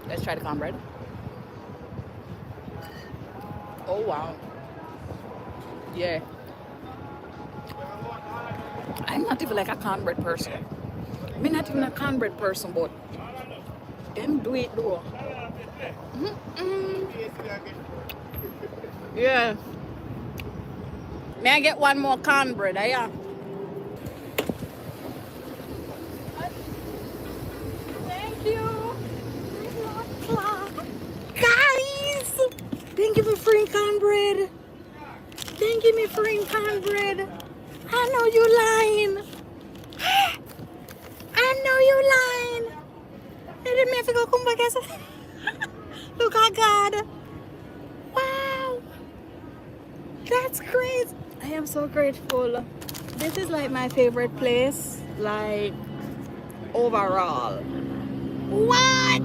Let's try the cornbread. Oh wow. Yeah. I'm not even like a cornbread person. I'm not even a cornbread person, but them do it though. Yeah. May I get one more cornbread? Yeah. Thank you. Guys, thank you for free cornbread. Thank you me free cornbread. I know you lying. I know you lying. I didn't have to go come back. Look at God. Wow. That's great. I am so grateful. This is like my favorite place, like overall. What?